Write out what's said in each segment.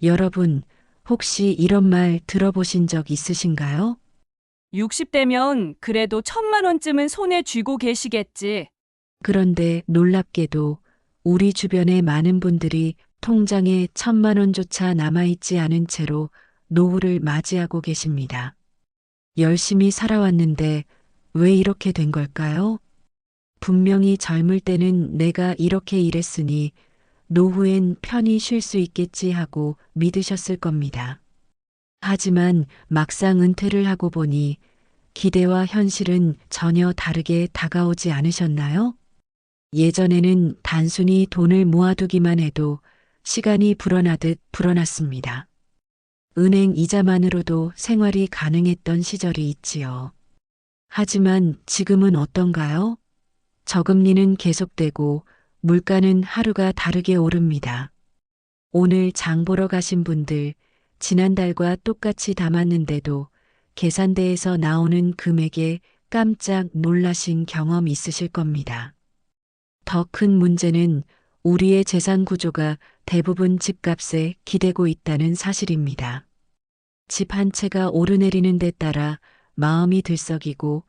여러분, 혹시 이런 말 들어보신 적 있으신가요? 60대면 그래도 1,000만 원쯤은 손에 쥐고 계시겠지. 그런데 놀랍게도 우리 주변의 많은 분들이 통장에 1,000만 원조차 남아있지 않은 채로 노후를 맞이하고 계십니다. 열심히 살아왔는데 왜 이렇게 된 걸까요? 분명히 젊을 때는 내가 이렇게 일했으니 노후엔 편히 쉴 수 있겠지 하고 믿으셨을 겁니다. 하지만 막상 은퇴를 하고 보니 기대와 현실은 전혀 다르게 다가오지 않으셨나요? 예전에는 단순히 돈을 모아두기만 해도 시간이 불어나듯 불어났습니다. 은행 이자만으로도 생활이 가능했던 시절이 있지요. 하지만 지금은 어떤가요? 저금리는 계속되고 물가는 하루가 다르게 오릅니다. 오늘 장 보러 가신 분들, 지난달과 똑같이 담았는데도 계산대에서 나오는 금액에 깜짝 놀라신 경험 있으실 겁니다. 더 큰 문제는 우리의 재산 구조가 대부분 집값에 기대고 있다는 사실입니다. 집 한 채가 오르내리는 데 따라 마음이 들썩이고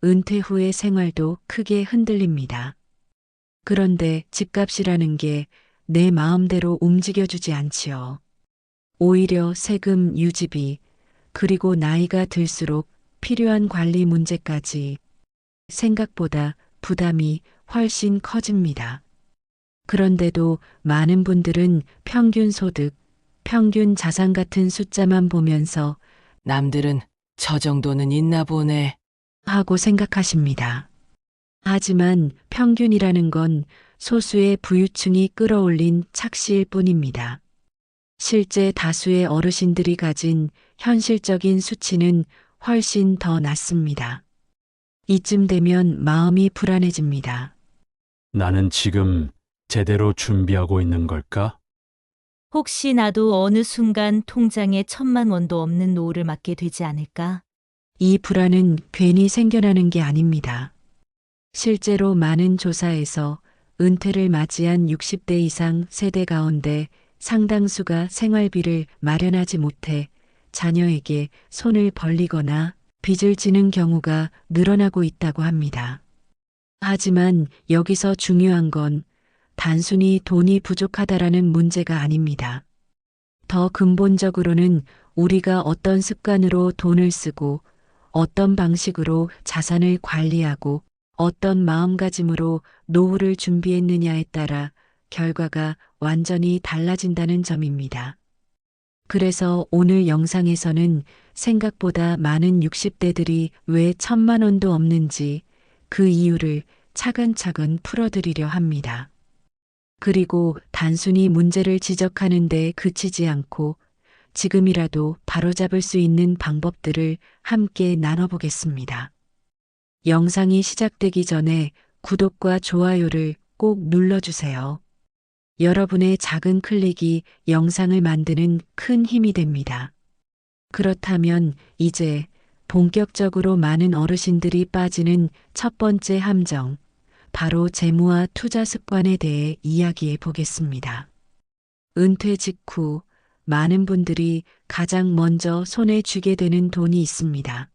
은퇴 후의 생활도 크게 흔들립니다. 그런데 집값이라는 게 내 마음대로 움직여주지 않지요. 오히려 세금 유지비, 그리고 나이가 들수록 필요한 관리 문제까지 생각보다 부담이 훨씬 커집니다. 그런데도 많은 분들은 평균 소득, 평균 자산 같은 숫자만 보면서 남들은 저 정도는 있나 보네. 하고 생각하십니다. 하지만 평균이라는 건 소수의 부유층이 끌어올린 착시일 뿐입니다. 실제 다수의 어르신들이 가진 현실적인 수치는 훨씬 더 낮습니다. 이쯤 되면 마음이 불안해집니다. 나는 지금 제대로 준비하고 있는 걸까? 혹시 나도 어느 순간 통장에 1,000만 원도 없는 노후를 맞게 되지 않을까? 이 불안은 괜히 생겨나는 게 아닙니다. 실제로 많은 조사에서 은퇴를 맞이한 60대 이상 세대 가운데 상당수가 생활비를 마련하지 못해 자녀에게 손을 벌리거나 빚을 지는 경우가 늘어나고 있다고 합니다. 하지만 여기서 중요한 건 단순히 돈이 부족하다라는 문제가 아닙니다. 더 근본적으로는 우리가 어떤 습관으로 돈을 쓰고 어떤 방식으로 자산을 관리하고 어떤 마음가짐으로 노후를 준비했느냐에 따라 결과가 완전히 달라진다는 점입니다. 그래서 오늘 영상에서는 생각보다 많은 60대들이 왜 1,000만 원도 없는지 그 이유를 차근차근 풀어드리려 합니다. 그리고 단순히 문제를 지적하는 데 그치지 않고 지금이라도 바로잡을 수 있는 방법들을 함께 나눠보겠습니다. 영상이 시작되기 전에 구독과 좋아요를 꼭 눌러주세요. 여러분의 작은 클릭이 영상을 만드는 큰 힘이 됩니다. 그렇다면 이제 본격적으로 많은 어르신들이 빠지는 첫 번째 함정, 바로 재무와 투자 습관에 대해 이야기해 보겠습니다. 은퇴 직후 많은 분들이 가장 먼저 손에 쥐게 되는 돈이 있습니다.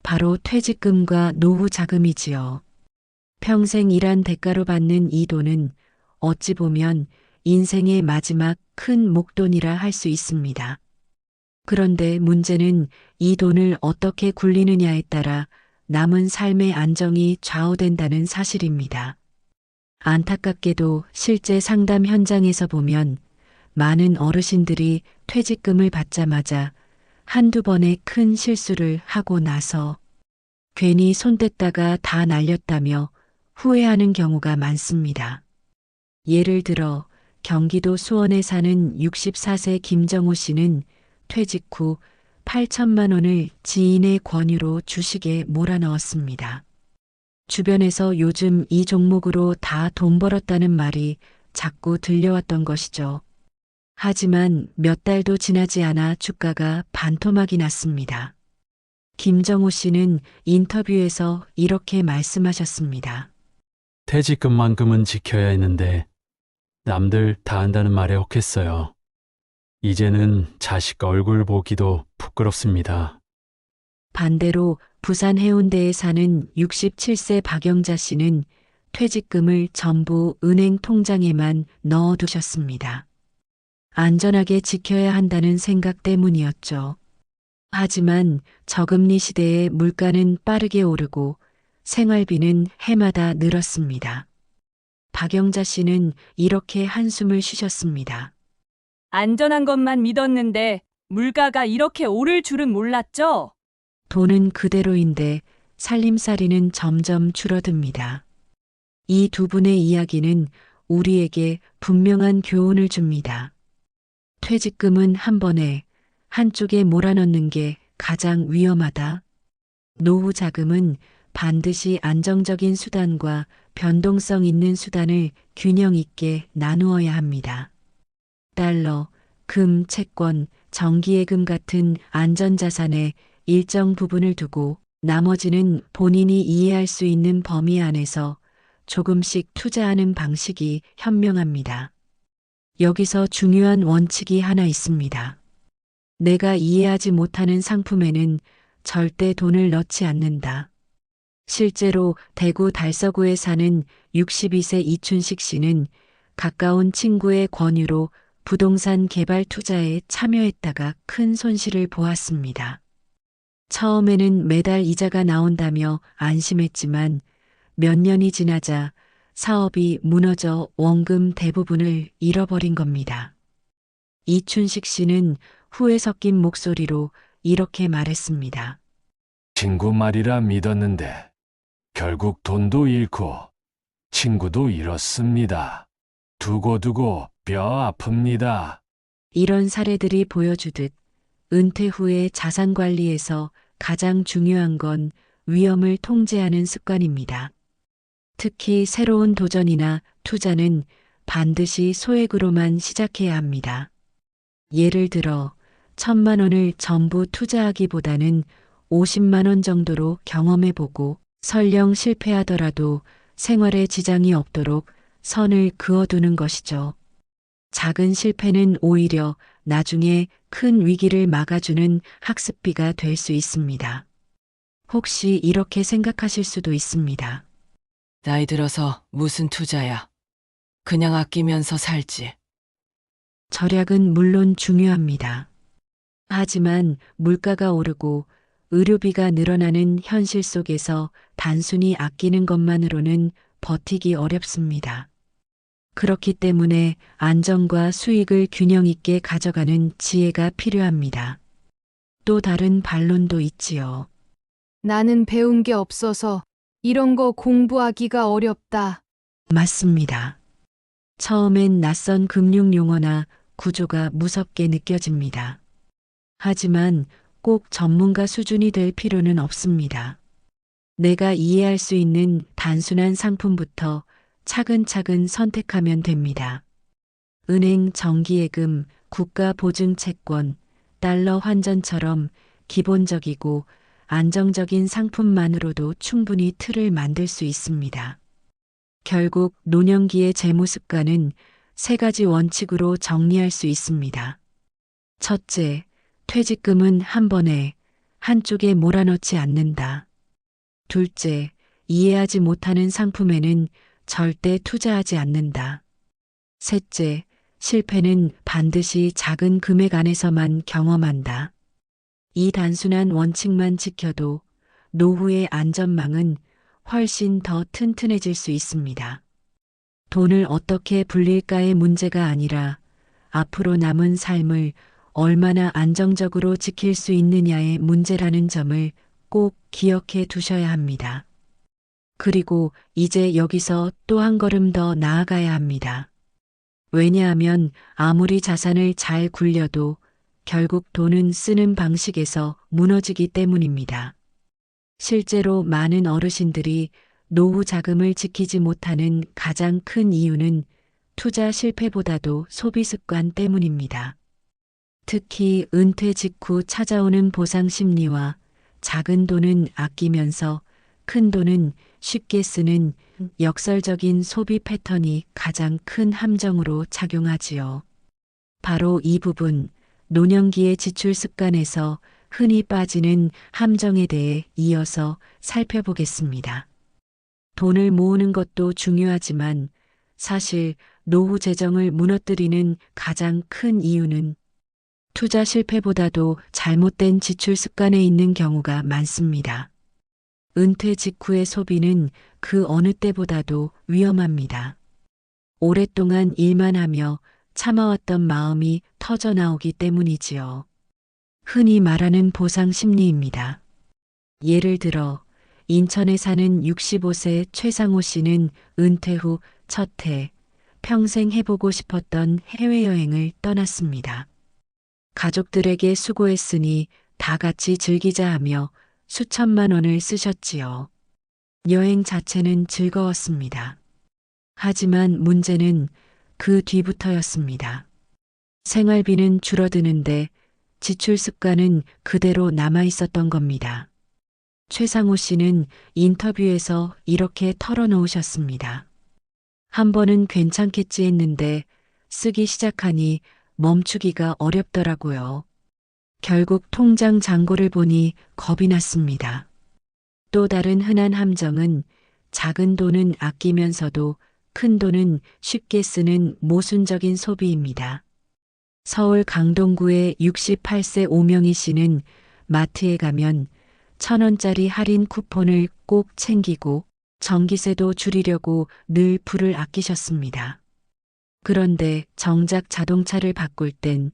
바로 퇴직금과 노후 자금이지요. 평생 일한 대가로 받는 이 돈은 어찌 보면 인생의 마지막 큰 목돈이라 할 수 있습니다. 그런데 문제는 이 돈을 어떻게 굴리느냐에 따라 남은 삶의 안정이 좌우된다는 사실입니다. 안타깝게도 실제 상담 현장에서 보면 많은 어르신들이 퇴직금을 받자마자 한두 번의 큰 실수를 하고 나서 괜히 손 댔다가 다 날렸다며 후회하는 경우가 많습니다. 예를 들어 경기도 수원에 사는 64세 김정우 씨는 퇴직 후 8천만 원을 지인의 권유로 주식에 몰아넣었습니다. 주변에서 요즘 이 종목으로 다 돈 벌었다는 말이 자꾸 들려왔던 것이죠. 하지만 몇 달도 지나지 않아 주가가 반토막이 났습니다. 김정우 씨는 인터뷰에서 이렇게 말씀하셨습니다. 퇴직금만큼은 지켜야 했는데 남들 다 한다는 말에 혹했어요. 이제는 자식 얼굴 보기도 부끄럽습니다. 반대로 부산 해운대에 사는 67세 박영자 씨는 퇴직금을 전부 은행 통장에만 넣어두셨습니다. 안전하게 지켜야 한다는 생각 때문이었죠. 하지만 저금리 시대에 물가는 빠르게 오르고 생활비는 해마다 늘었습니다. 박영자 씨는 이렇게 한숨을 쉬셨습니다. 안전한 것만 믿었는데 물가가 이렇게 오를 줄은 몰랐죠? 돈은 그대로인데 살림살이는 점점 줄어듭니다. 이 두 분의 이야기는 우리에게 분명한 교훈을 줍니다. 퇴직금은 한 번에 한쪽에 몰아넣는 게 가장 위험하다. 노후 자금은 반드시 안정적인 수단과 변동성 있는 수단을 균형 있게 나누어야 합니다. 달러, 금, 채권, 정기예금 같은 안전자산의 일정 부분을 두고 나머지는 본인이 이해할 수 있는 범위 안에서 조금씩 투자하는 방식이 현명합니다. 여기서 중요한 원칙이 하나 있습니다. 내가 이해하지 못하는 상품에는 절대 돈을 넣지 않는다. 실제로 대구 달서구에 사는 62세 이춘식 씨는 가까운 친구의 권유로 부동산 개발 투자에 참여했다가 큰 손실을 보았습니다. 처음에는 매달 이자가 나온다며 안심했지만 몇 년이 지나자 사업이 무너져 원금 대부분을 잃어버린 겁니다. 이춘식 씨는 후회 섞인 목소리로 이렇게 말했습니다. 친구 말이라 믿었는데 결국 돈도 잃고 친구도 잃었습니다. 두고두고 뼈 아픕니다. 이런 사례들이 보여주듯 은퇴 후의 자산 관리에서 가장 중요한 건 위험을 통제하는 습관입니다. 특히 새로운 도전이나 투자는 반드시 소액으로만 시작해야 합니다. 예를 들어 1,000만 원을 전부 투자하기보다는 50만 원 정도로 경험해보고 설령 실패하더라도 생활에 지장이 없도록 선을 그어두는 것이죠. 작은 실패는 오히려 나중에 큰 위기를 막아주는 학습비가 될 수 있습니다. 혹시 이렇게 생각하실 수도 있습니다. 나이 들어서 무슨 투자야. 그냥 아끼면서 살지. 절약은 물론 중요합니다. 하지만 물가가 오르고 의료비가 늘어나는 현실 속에서 단순히 아끼는 것만으로는 버티기 어렵습니다. 그렇기 때문에 안정과 수익을 균형 있게 가져가는 지혜가 필요합니다. 또 다른 반론도 있지요. 나는 배운 게 없어서 이런 거 공부하기가 어렵다. 맞습니다. 처음엔 낯선 금융 용어나 구조가 무섭게 느껴집니다. 하지만 꼭 전문가 수준이 될 필요는 없습니다. 내가 이해할 수 있는 단순한 상품부터 차근차근 선택하면 됩니다. 은행 정기예금, 국가보증채권, 달러 환전처럼 기본적이고 안정적인 상품만으로도 충분히 틀을 만들 수 있습니다. 결국 노년기의 재무 습관은 세 가지 원칙으로 정리할 수 있습니다. 첫째, 퇴직금은 한 번에 한쪽에 몰아넣지 않는다. 둘째, 이해하지 못하는 상품에는 절대 투자하지 않는다. 셋째, 실패는 반드시 작은 금액 안에서만 경험한다. 이 단순한 원칙만 지켜도 노후의 안전망은 훨씬 더 튼튼해질 수 있습니다. 돈을 어떻게 불릴까의 문제가 아니라 앞으로 남은 삶을 얼마나 안정적으로 지킬 수 있느냐의 문제라는 점을 꼭 기억해 두셔야 합니다. 그리고 이제 여기서 또 한 걸음 더 나아가야 합니다. 왜냐하면 아무리 자산을 잘 굴려도 결국 돈은 쓰는 방식에서 무너지기 때문입니다. 실제로 많은 어르신들이 노후 자금을 지키지 못하는 가장 큰 이유는 투자 실패보다도 소비 습관 때문입니다. 특히 은퇴 직후 찾아오는 보상 심리와 작은 돈은 아끼면서 큰 돈은 쉽게 쓰는 역설적인 소비 패턴이 가장 큰 함정으로 작용하지요. 바로 이 부분, 노년기의 지출 습관에서 흔히 빠지는 함정에 대해 이어서 살펴보겠습니다. 돈을 모으는 것도 중요하지만 사실 노후 재정을 무너뜨리는 가장 큰 이유는 투자 실패보다도 잘못된 지출 습관에 있는 경우가 많습니다. 은퇴 직후의 소비는 그 어느 때보다도 위험합니다. 오랫동안 일만 하며 참아왔던 마음이 터져나오기 때문이지요. 흔히 말하는 보상 심리입니다. 예를 들어 인천에 사는 65세 최상호 씨는 은퇴 후 첫 해 평생 해보고 싶었던 해외여행을 떠났습니다. 가족들에게 수고했으니 다 같이 즐기자 하며 수천만 원을 쓰셨지요. 여행 자체는 즐거웠습니다. 하지만 문제는 그 뒤부터였습니다. 생활비는 줄어드는데 지출 습관은 그대로 남아 있었던 겁니다. 최상호 씨는 인터뷰에서 이렇게 털어놓으셨습니다. 한 번은 괜찮겠지 했는데 쓰기 시작하니 멈추기가 어렵더라고요. 결국 통장 잔고를 보니 겁이 났습니다. 또 다른 흔한 함정은 작은 돈은 아끼면서도 큰 돈은 쉽게 쓰는 모순적인 소비입니다. 서울 강동구의 68세 오명희 씨는 마트에 가면 1,000원짜리 할인 쿠폰을 꼭 챙기고 전기세도 줄이려고 늘 불을 아끼셨습니다. 그런데 정작 자동차를 바꿀 땐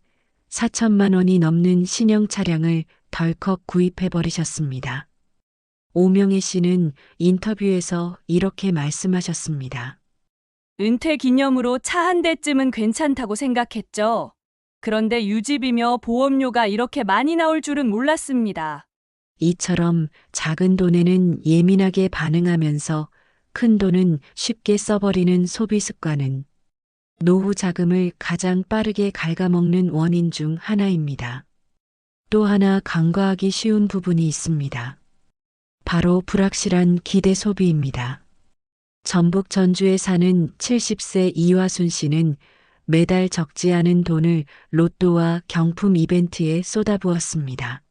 4천만 원이 넘는 신형 차량을 덜컥 구입해버리셨습니다. 오명희 씨는 인터뷰에서 이렇게 말씀하셨습니다. 은퇴 기념으로 차 한 대쯤은 괜찮다고 생각했죠. 그런데 유지비며 보험료가 이렇게 많이 나올 줄은 몰랐습니다. 이처럼 작은 돈에는 예민하게 반응하면서 큰 돈은 쉽게 써버리는 소비 습관은 노후 자금을 가장 빠르게 갉아먹는 원인 중 하나입니다. 또 하나 간과하기 쉬운 부분이 있습니다. 바로 불확실한 기대 소비입니다. 전북 전주에 사는 70세 이화순 씨는 매달 적지 않은 돈을 로또와 경품 이벤트에 쏟아부었습니다.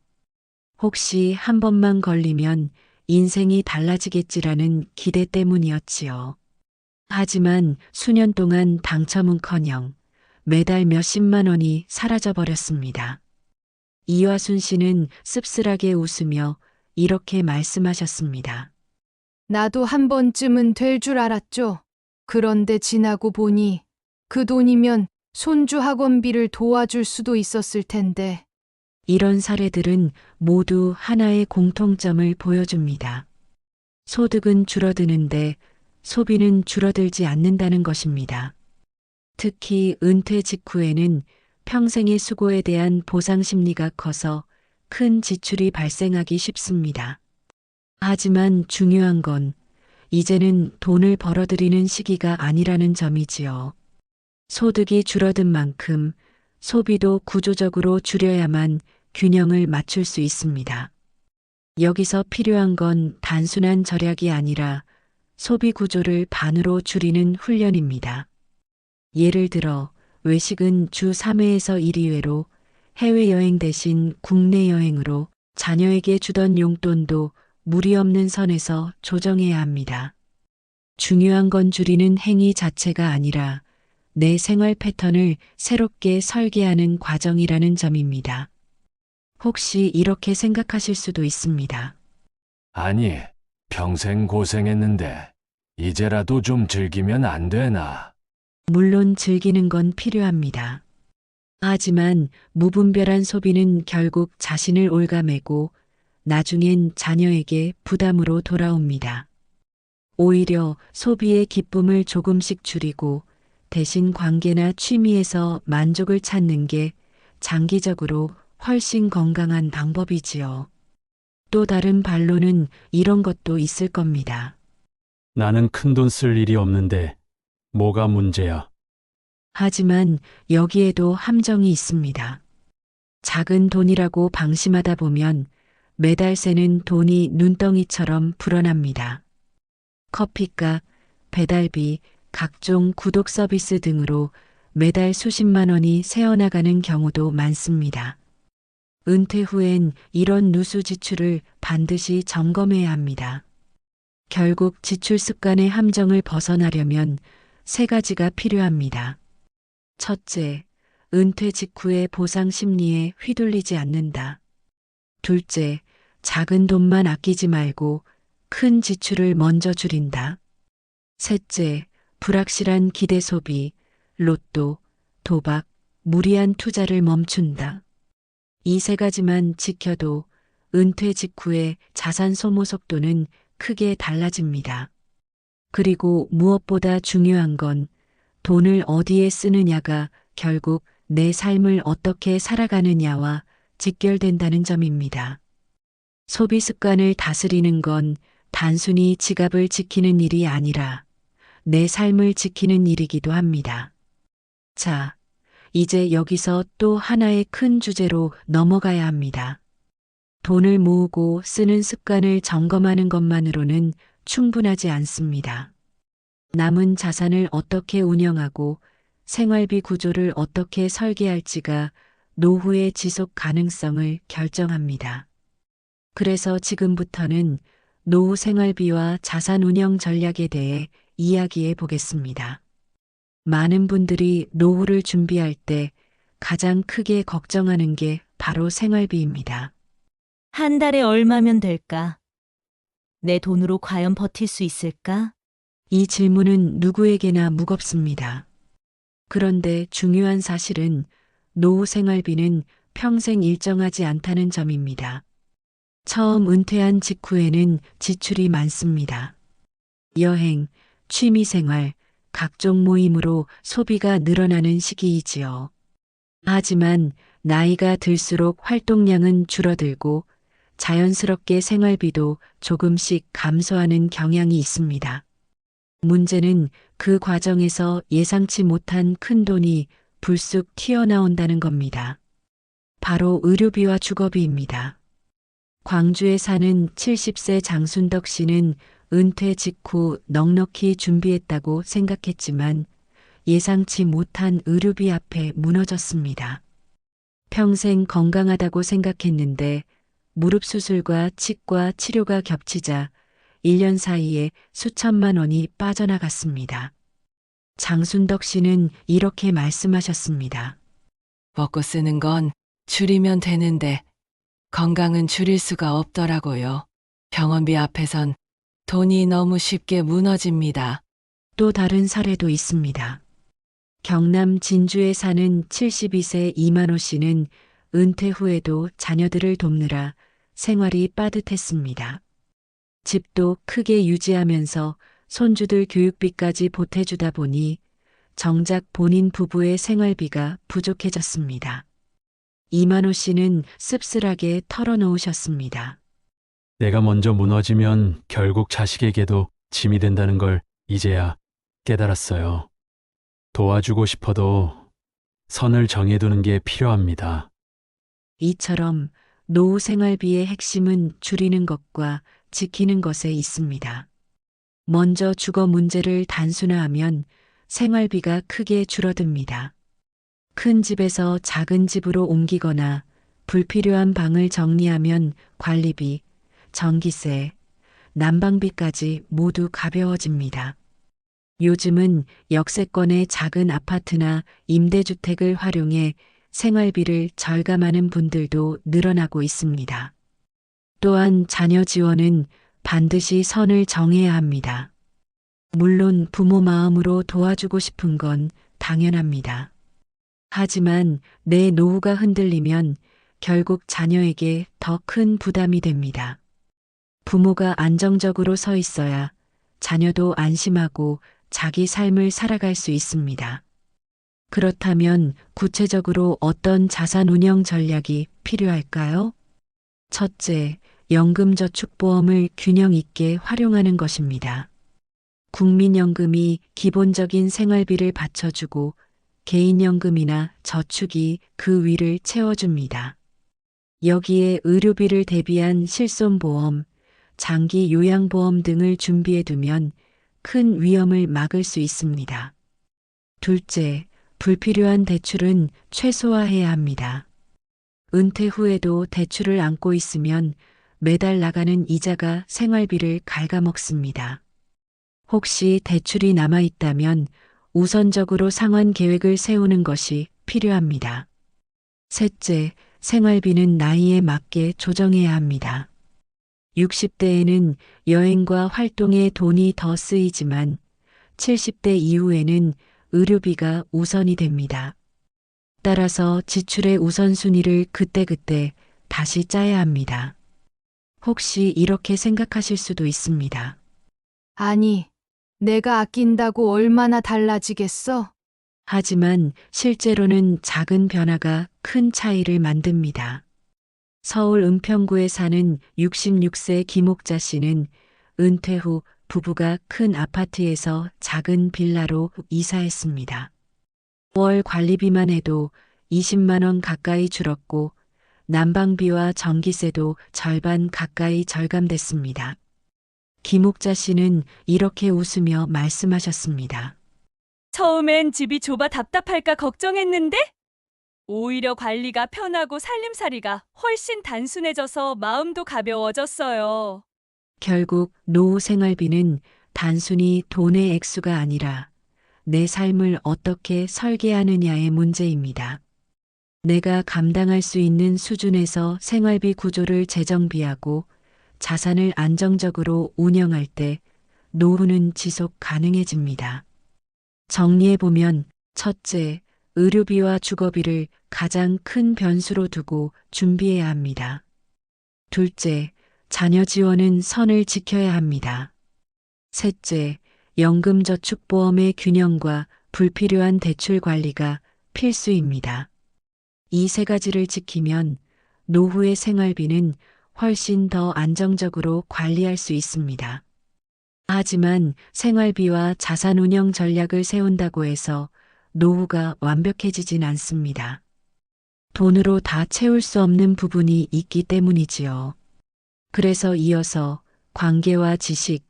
혹시 한 번만 걸리면 인생이 달라지겠지라는 기대 때문이었지요. 하지만 수년 동안 당첨은커녕 매달 몇십만 원이 사라져버렸습니다. 이화순 씨는 씁쓸하게 웃으며 이렇게 말씀하셨습니다. 나도 한 번쯤은 될 줄 알았죠. 그런데 지나고 보니 그 돈이면 손주 학원비를 도와줄 수도 있었을 텐데. 이런 사례들은 모두 하나의 공통점을 보여줍니다. 소득은 줄어드는데 소비는 줄어들지 않는다는 것입니다. 특히 은퇴 직후에는 평생의 수고에 대한 보상 심리가 커서 큰 지출이 발생하기 쉽습니다. 하지만 중요한 건 이제는 돈을 벌어들이는 시기가 아니라는 점이지요. 소득이 줄어든 만큼 소비도 구조적으로 줄여야만 균형을 맞출 수 있습니다. 여기서 필요한 건 단순한 절약이 아니라 소비 구조를 반으로 줄이는 훈련입니다. 예를 들어 외식은 주 3회에서 1회로 해외여행 대신 국내 여행으로 자녀에게 주던 용돈도 무리 없는 선에서 조정해야 합니다. 중요한 건 줄이는 행위 자체가 아니라 내 생활 패턴을 새롭게 설계하는 과정이라는 점입니다. 혹시 이렇게 생각하실 수도 있습니다. 아니, 평생 고생했는데 이제라도 좀 즐기면 안 되나? 물론 즐기는 건 필요합니다. 하지만 무분별한 소비는 결국 자신을 올가매고 나중엔 자녀에게 부담으로 돌아옵니다. 오히려 소비의 기쁨을 조금씩 줄이고 대신 관계나 취미에서 만족을 찾는 게 장기적으로 훨씬 건강한 방법이지요. 또 다른 반론은 이런 것도 있을 겁니다. 나는 큰돈 쓸 일이 없는데 뭐가 문제야? 하지만 여기에도 함정이 있습니다. 작은 돈이라고 방심하다 보면 매달 새는 돈이 눈덩이처럼 불어납니다. 커피값, 배달비, 각종 구독 서비스 등으로 매달 수십만 원이 새어나가는 경우도 많습니다. 은퇴 후엔 이런 누수 지출을 반드시 점검해야 합니다. 결국 지출 습관의 함정을 벗어나려면 세 가지가 필요합니다. 첫째, 은퇴 직후의 보상 심리에 휘둘리지 않는다. 둘째, 작은 돈만 아끼지 말고 큰 지출을 먼저 줄인다. 셋째, 불확실한 기대 소비, 로또, 도박, 무리한 투자를 멈춘다. 이 세 가지만 지켜도 은퇴 직후의 자산 소모 속도는 크게 달라집니다. 그리고 무엇보다 중요한 건 돈을 어디에 쓰느냐가 결국 내 삶을 어떻게 살아가느냐와 직결된다는 점입니다. 소비 습관을 다스리는 건 단순히 지갑을 지키는 일이 아니라 내 삶을 지키는 일이기도 합니다. 자, 이제 여기서 또 하나의 큰 주제로 넘어가야 합니다. 돈을 모으고 쓰는 습관을 점검하는 것만으로는 충분하지 않습니다. 남은 자산을 어떻게 운영하고 생활비 구조를 어떻게 설계할지가 노후의 지속 가능성을 결정합니다. 그래서 지금부터는 노후 생활비와 자산 운영 전략에 대해 이야기해 보겠습니다. 많은 분들이 노후를 준비할 때 가장 크게 걱정하는 게 바로 생활비입니다. 한 달에 얼마면 될까? 내 돈으로 과연 버틸 수 있을까? 이 질문은 누구에게나 무겁습니다. 그런데 중요한 사실은 노후 생활비는 평생 일정하지 않다는 점입니다. 처음 은퇴한 직후에는 지출이 많습니다. 여행, 취미생활, 각종 모임으로 소비가 늘어나는 시기이지요. 하지만 나이가 들수록 활동량은 줄어들고 자연스럽게 생활비도 조금씩 감소하는 경향이 있습니다. 문제는 그 과정에서 예상치 못한 큰 돈이 불쑥 튀어나온다는 겁니다. 바로 의료비와 주거비입니다. 광주에 사는 70세 장순덕 씨는 은퇴 직후 넉넉히 준비했다고 생각했지만 예상치 못한 의료비 앞에 무너졌습니다. 평생 건강하다고 생각했는데 무릎 수술과 치과 치료가 겹치자 1년 사이에 수천만 원이 빠져나갔습니다. 장순덕 씨는 이렇게 말씀하셨습니다. 먹고 쓰는 건 줄이면 되는데 건강은 줄일 수가 없더라고요. 병원비 앞에선 돈이 너무 쉽게 무너집니다. 또 다른 사례도 있습니다. 경남 진주에 사는 72세 이만호 씨는 은퇴 후에도 자녀들을 돕느라 생활이 빠듯했습니다. 집도 크게 유지하면서 손주들 교육비까지 보태주다 보니 정작 본인 부부의 생활비가 부족해졌습니다. 이만호 씨는 씁쓸하게 털어놓으셨습니다. 내가 먼저 무너지면 결국 자식에게도 짐이 된다는 걸 이제야 깨달았어요. 도와주고 싶어도 선을 정해두는 게 필요합니다. 이처럼 노후 생활비의 핵심은 줄이는 것과 지키는 것에 있습니다. 먼저 주거 문제를 단순화하면 생활비가 크게 줄어듭니다. 큰 집에서 작은 집으로 옮기거나 불필요한 방을 정리하면 관리비, 전기세, 난방비까지 모두 가벼워집니다. 요즘은 역세권의 작은 아파트나 임대주택을 활용해 생활비를 절감하는 분들도 늘어나고 있습니다. 또한 자녀 지원은 반드시 선을 정해야 합니다. 물론 부모 마음으로 도와주고 싶은 건 당연합니다. 하지만 내 노후가 흔들리면 결국 자녀에게 더 큰 부담이 됩니다. 부모가 안정적으로 서 있어야 자녀도 안심하고 자기 삶을 살아갈 수 있습니다. 그렇다면 구체적으로 어떤 자산 운영 전략이 필요할까요? 첫째, 연금저축보험을 균형 있게 활용하는 것입니다. 국민연금이 기본적인 생활비를 받쳐주고 개인연금이나 저축이 그 위를 채워줍니다. 여기에 의료비를 대비한 실손보험, 장기 요양보험 등을 준비해두면 큰 위험을 막을 수 있습니다. 둘째, 불필요한 대출은 최소화해야 합니다. 은퇴 후에도 대출을 안고 있으면 매달 나가는 이자가 생활비를 갉아먹습니다. 혹시 대출이 남아 있다면 우선적으로 상환 계획을 세우는 것이 필요합니다. 셋째, 생활비는 나이에 맞게 조정해야 합니다. 60대에는 여행과 활동에 돈이 더 쓰이지만 70대 이후에는 의료비가 우선이 됩니다. 따라서 지출의 우선순위를 그때그때 다시 짜야 합니다. 혹시 이렇게 생각하실 수도 있습니다. 아니, 내가 아낀다고 얼마나 달라지겠어? 하지만 실제로는 작은 변화가 큰 차이를 만듭니다. 서울 은평구에 사는 66세 김옥자 씨는 은퇴 후 부부가 큰 아파트에서 작은 빌라로 이사했습니다. 월 관리비만 해도 20만 원 가까이 줄었고 난방비와 전기세도 절반 가까이 절감됐습니다. 김옥자 씨는 이렇게 웃으며 말씀하셨습니다. 처음엔 집이 좁아 답답할까 걱정했는데 오히려 관리가 편하고 살림살이가 훨씬 단순해져서 마음도 가벼워졌어요. 결국 노후 생활비는 단순히 돈의 액수가 아니라 내 삶을 어떻게 설계하느냐의 문제입니다. 내가 감당할 수 있는 수준에서 생활비 구조를 재정비하고 자산을 안정적으로 운영할 때 노후는 지속 가능해집니다. 정리해보면 첫째, 의료비와 주거비를 가장 큰 변수로 두고 준비해야 합니다. 둘째, 자녀 지원은 선을 지켜야 합니다. 셋째, 연금저축보험의 균형과 불필요한 대출 관리가 필수입니다. 이 세 가지를 지키면 노후의 생활비는 훨씬 더 안정적으로 관리할 수 있습니다. 하지만 생활비와 자산 운영 전략을 세운다고 해서 노후가 완벽해지진 않습니다. 돈으로 다 채울 수 없는 부분이 있기 때문이지요. 그래서 이어서 관계와 지식,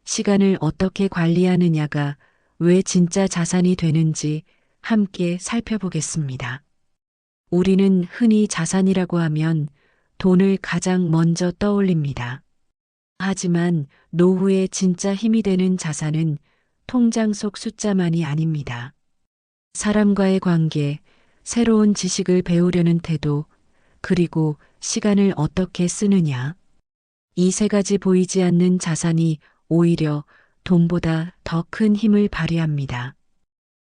시간을 어떻게 관리하느냐가 왜 진짜 자산이 되는지 함께 살펴보겠습니다. 우리는 흔히 자산이라고 하면 돈을 가장 먼저 떠올립니다. 하지만 노후에 진짜 힘이 되는 자산은 통장 속 숫자만이 아닙니다. 사람과의 관계, 새로운 지식을 배우려는 태도, 그리고 시간을 어떻게 쓰느냐. 이 세 가지 보이지 않는 자산이 오히려 돈보다 더 큰 힘을 발휘합니다.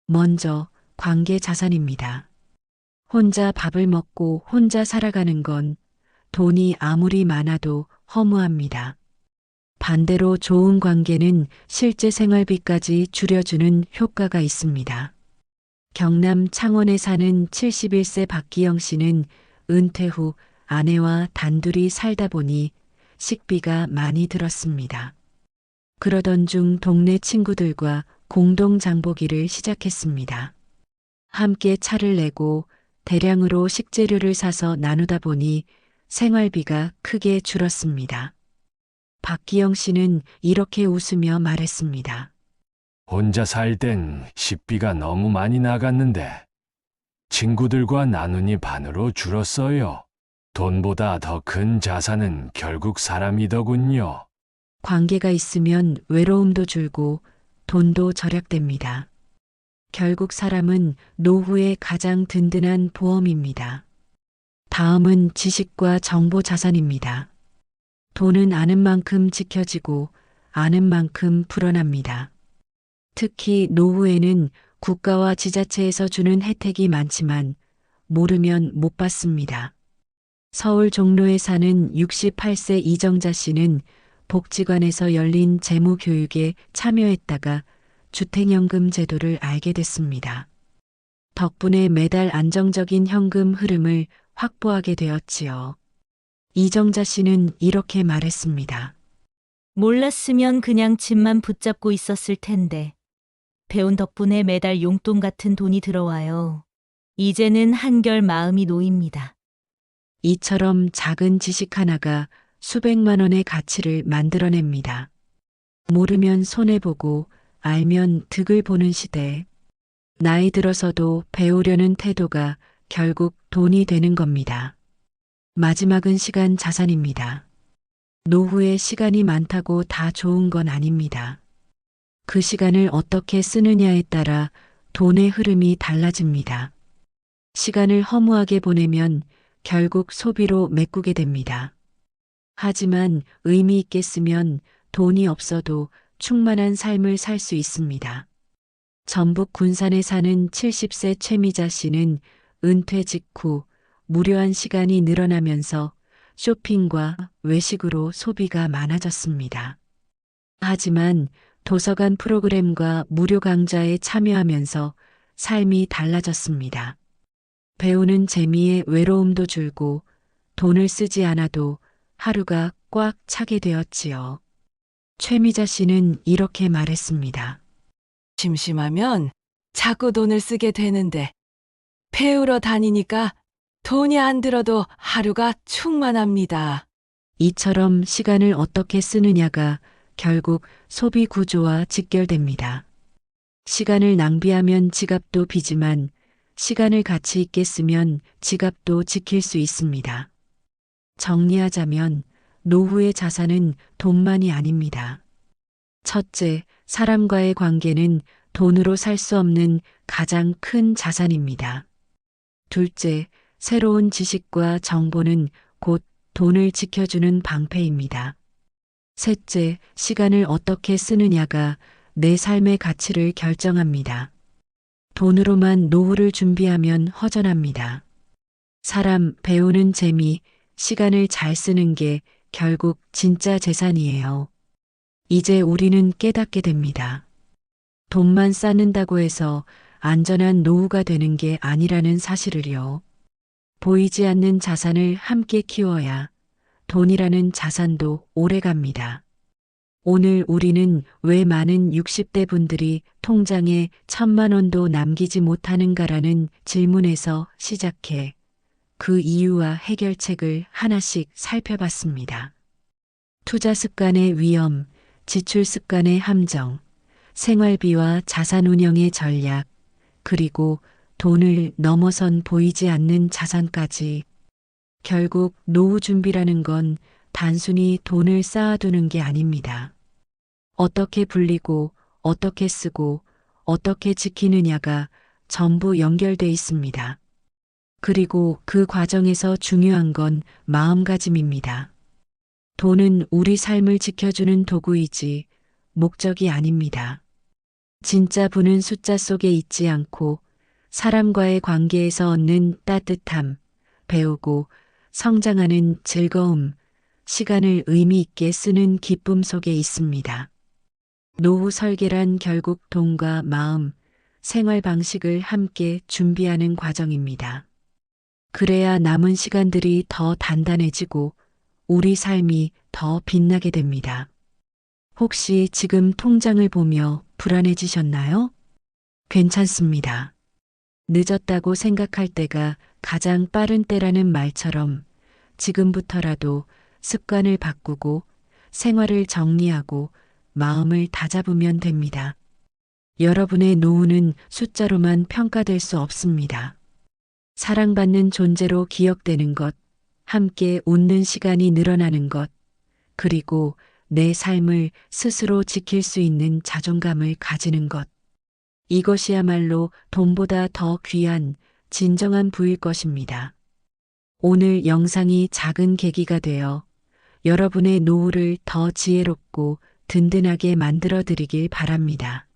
먼저 관계 자산입니다. 혼자 밥을 먹고 혼자 살아가는 건 돈이 아무리 많아도 허무합니다. 반대로 좋은 관계는 실제 생활비까지 줄여주는 효과가 있습니다. 경남 창원에 사는 71세 박기영 씨는 은퇴 후 아내와 단둘이 살다 보니 식비가 많이 들었습니다. 그러던 중 동네 친구들과 공동 장보기를 시작했습니다. 함께 차를 내고 대량으로 식재료를 사서 나누다 보니 생활비가 크게 줄었습니다. 박기영 씨는 이렇게 웃으며 말했습니다. 혼자 살 땐 식비가 너무 많이 나갔는데 친구들과 나누니 반으로 줄었어요. 돈보다 더 큰 자산은 결국 사람이더군요. 관계가 있으면 외로움도 줄고 돈도 절약됩니다. 결국 사람은 노후의 가장 든든한 보험입니다. 다음은 지식과 정보 자산입니다. 돈은 아는 만큼 지켜지고 아는 만큼 불어납니다. 특히 노후에는 국가와 지자체에서 주는 혜택이 많지만 모르면 못 받습니다. 서울 종로에 사는 68세 이정자 씨는 복지관에서 열린 재무교육에 참여했다가 주택연금 제도를 알게 됐습니다. 덕분에 매달 안정적인 현금 흐름을 확보하게 되었지요. 이정자 씨는 이렇게 말했습니다. 몰랐으면 그냥 집만 붙잡고 있었을 텐데. 배운 덕분에 매달 용돈 같은 돈이 들어와요. 이제는 한결 마음이 놓입니다. 이처럼 작은 지식 하나가 수백만 원의 가치를 만들어냅니다. 모르면 손해보고 알면 득을 보는 시대. 나이 들어서도 배우려는 태도가 결국 돈이 되는 겁니다. 마지막은 시간 자산입니다. 노후에 시간이 많다고 다 좋은 건 아닙니다. 그 시간을 어떻게 쓰느냐에 따라 돈의 흐름이 달라집니다. 시간을 허무하게 보내면 결국 소비로 메꾸게 됩니다. 하지만 의미 있게 쓰면 돈이 없어도 충만한 삶을 살 수 있습니다. 전북 군산에 사는 70세 최미자 씨는 은퇴 직후 무료한 시간이 늘어나면서 쇼핑과 외식으로 소비가 많아졌습니다. 하지만 도서관 프로그램과 무료 강좌에 참여하면서 삶이 달라졌습니다. 배우는 재미에 외로움도 줄고 돈을 쓰지 않아도 하루가 꽉 차게 되었지요. 최미자 씨는 이렇게 말했습니다. 심심하면 자꾸 돈을 쓰게 되는데 배우러 다니니까 돈이 안 들어도 하루가 충만합니다. 이처럼 시간을 어떻게 쓰느냐가 결국 소비 구조와 직결됩니다. 시간을 낭비하면 지갑도 비지만 시간을 가치 있게 쓰면 지갑도 지킬 수 있습니다. 정리하자면 노후의 자산은 돈만이 아닙니다. 첫째, 사람과의 관계는 돈으로 살 수 없는 가장 큰 자산입니다. 둘째, 새로운 지식과 정보는 곧 돈을 지켜주는 방패입니다. 셋째, 시간을 어떻게 쓰느냐가 내 삶의 가치를 결정합니다. 돈으로만 노후를 준비하면 허전합니다. 사람 배우는 재미, 시간을 잘 쓰는 게 결국 진짜 재산이에요. 이제 우리는 깨닫게 됩니다. 돈만 쌓는다고 해서 안전한 노후가 되는 게 아니라는 사실을요. 보이지 않는 자산을 함께 키워야 돈이라는 자산도 오래 갑니다. 오늘 우리는 왜 많은 60대 분들이 통장에 1,000만 원도 남기지 못하는가라는 질문에서 시작해 그 이유와 해결책을 하나씩 살펴봤습니다. 투자 습관의 위험, 지출 습관의 함정, 생활비와 자산 운영의 전략, 그리고 돈을 넘어선 보이지 않는 자산까지. 결국 노후 준비라는 건 단순히 돈을 쌓아두는 게 아닙니다. 어떻게 불리고 어떻게 쓰고 어떻게 지키느냐가 전부 연결돼 있습니다. 그리고 그 과정에서 중요한 건 마음가짐입니다. 돈은 우리 삶을 지켜주는 도구이지 목적이 아닙니다. 진짜 부는 숫자 속에 있지 않고 사람과의 관계에서 얻는 따뜻함, 배우고 성장하는 즐거움, 시간을 의미 있게 쓰는 기쁨 속에 있습니다. 노후 설계란 결국 돈과 마음, 생활 방식을 함께 준비하는 과정입니다. 그래야 남은 시간들이 더 단단해지고 우리 삶이 더 빛나게 됩니다. 혹시 지금 통장을 보며 불안해지셨나요? 괜찮습니다. 늦었다고 생각할 때가 가장 빠른 때라는 말처럼 지금부터라도 습관을 바꾸고 생활을 정리하고 마음을 다잡으면 됩니다. 여러분의 노후는 숫자로만 평가될 수 없습니다. 사랑받는 존재로 기억되는 것, 함께 웃는 시간이 늘어나는 것, 그리고 내 삶을 스스로 지킬 수 있는 자존감을 가지는 것. 이것이야말로 돈보다 더 귀한 진정한 부일 것입니다. 오늘 영상이 작은 계기가 되어 여러분의 노후를 더 지혜롭고 든든하게 만들어 드리길 바랍니다.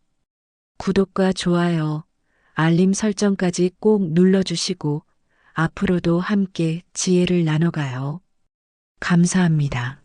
구독과 좋아요, 알림 설정까지 꼭 눌러주시고 앞으로도 함께 지혜를 나눠가요. 감사합니다.